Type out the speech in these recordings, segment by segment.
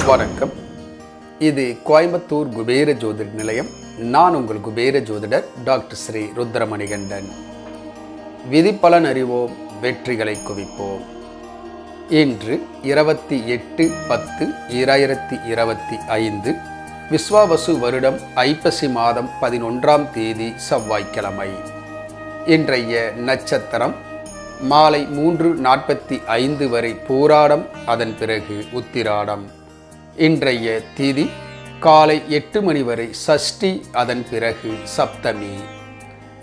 வணக்கம். இது கோயம்புத்தூர் குபேர ஜோதிட நிலையம். நான் உங்கள் குபேர ஜோதிடர் டாக்டர் ஸ்ரீ ருத்ரமணிகண்டன். விதிப்பலன் அறிவோம், வெற்றிகளை குவிப்போம். இன்று 28/10/2025 விஸ்வாவசு வருடம் ஐப்பசி மாதம் 11ஆம் தேதி செவ்வாய்க்கிழமை. இன்றைய நட்சத்திரம் மாலை 3:45 வரை பூராடம், அதன் பிறகு உத்திராடம். இன்றைய திதி காலை 8 மணி வரை சஷ்டி, அதன் பிறகு சப்தமி.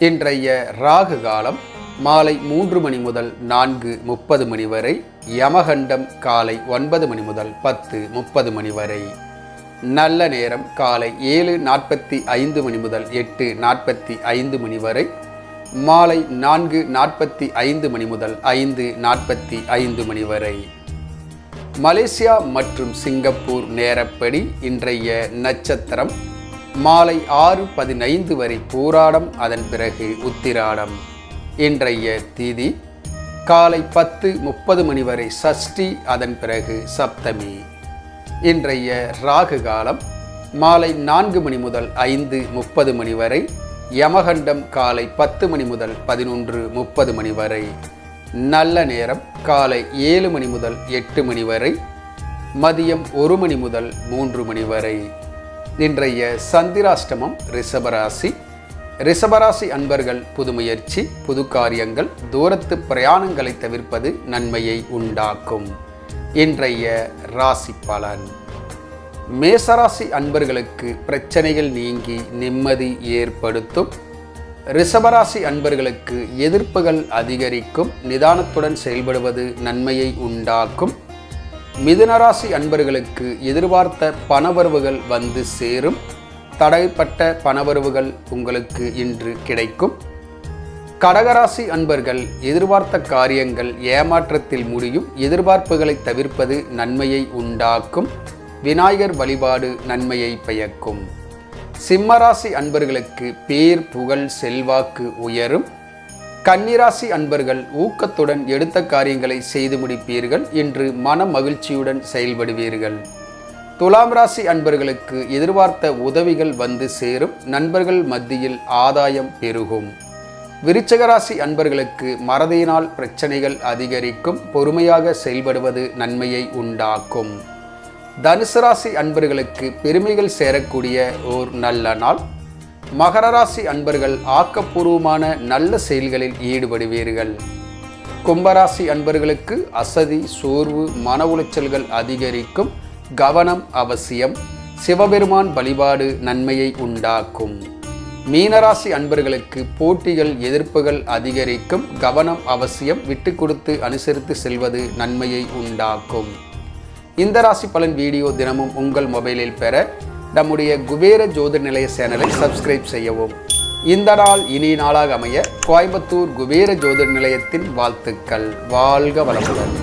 இன்றைய ராகு காலம் மாலை 3 மணி முதல் 4:30 மணி வரை. யமகண்டம் காலை 9 மணி முதல் 10:30 மணி வரை. நல்ல நேரம் காலை 7:45 மணி முதல் 8:45 மணி வரை. மாலை 4:45 மணி முதல் 5:45 மணி வரை. மலேசியா மற்றும் சிங்கப்பூர் நேரப்படி இன்றைய நட்சத்திரம் மாலை 6:15 வரை பூராடம், அதன் பிறகு உத்திராடம். இன்றைய திதி காலை 10:30 மணி வரை சஷ்டி, அதன் பிறகு சப்தமி. இன்றைய ராகு காலம் மாலை 4 மணி முதல் 5:30 மணி வரை. யமகண்டம் காலை 10 மணி முதல் 11:30 மணி வரை. நல்ல நேரம் காலை 7 மணி முதல் 8 மணி வரை. மதியம் 1 மணி முதல் 3 மணி வரை. இன்றைய சந்திராஷ்டமம் ரிஷபராசி. ரிஷபராசி அன்பர்கள் புது முயற்சி, புது காரியங்கள், தூரத்து பிரயாணங்களை தவிர்ப்பது நன்மையை உண்டாக்கும். இன்றைய ராசி பலன். மேசராசி அன்பர்களுக்கு பிரச்சனைகள் நீங்கி நிம்மதி ஏற்படுத்தும். ரிஷபராசி அன்பர்களுக்கு எதிர்ப்புகள் அதிகரிக்கும். நிதானத்துடன் செயல்படுவது நன்மையை உண்டாக்கும். மிதுனராசி அன்பர்களுக்கு எதிர்பார்த்த பணவரவுகள் வந்து சேரும். தடைப்பட்ட பணவரவுகள் உங்களுக்கு இன்று கிடைக்கும். கடகராசி அன்பர்கள் எதிர்பார்த்த காரியங்கள் ஏமாற்றத்தில் முடியும். எதிர்பார்ப்புகளை தவிர்ப்பது நன்மையை உண்டாக்கும். விநாயகர் வழிபாடு நன்மையை பயக்கும். சிம்மராசி அன்பர்களுக்கு பேர், புகழ், செல்வாக்கு உயரும். கன்னிராசி அன்பர்கள் ஊக்கத்துடன் எடுத்த காரியங்களை செய்து முடிப்பீர்கள். இன்று மன மகிழ்ச்சியுடன் செயல்படுவீர்கள். துலாம் ராசி அன்பர்களுக்கு எதிர்பார்த்த உதவிகள் வந்து சேரும். நண்பர்கள் மத்தியில் ஆதாயம் பெருகும். விருச்சிக ராசி அன்பர்களுக்கு மறதியினால் பிரச்சனைகள் அதிகரிக்கும். பொறுமையாக செயல்படுவது நன்மையை உண்டாக்கும். தனுசு ராசி அன்பர்களுக்கு பெருமைகள் சேரக்கூடிய ஓர் நல்ல நாள். மகர ராசி அன்பர்கள் ஆக்கப்பூர்வமான நல்ல செயல்களில் ஈடுபடுவீர்கள். கும்பராசி அன்பர்களுக்கு அசதி, சோர்வு, மன உளைச்சல்கள் அதிகரிக்கும். கவனம் அவசியம். சிவபெருமான் வழிபாடு நன்மையை உண்டாக்கும். மீனராசி அன்பர்களுக்கு போட்டிகள், எதிர்ப்புகள் அதிகரிக்கும். கவனம் அவசியம். விட்டு கொடுத்து அனுசரித்து செல்வது நன்மையை உண்டாக்கும். இந்த ராசி பலன் வீடியோ தினமும் உங்கள் மொபைலில் பெற நம்முடைய குபேர ஜோதிட நிலைய சேனலை சப்ஸ்கிரைப் செய்யவும். இந்த நாள் இனி நாளாக அமைய கோயம்புத்தூர் குபேர ஜோதிட நிலையத்தின் வாழ்த்துக்கள். வாழ்க வளமுடன்.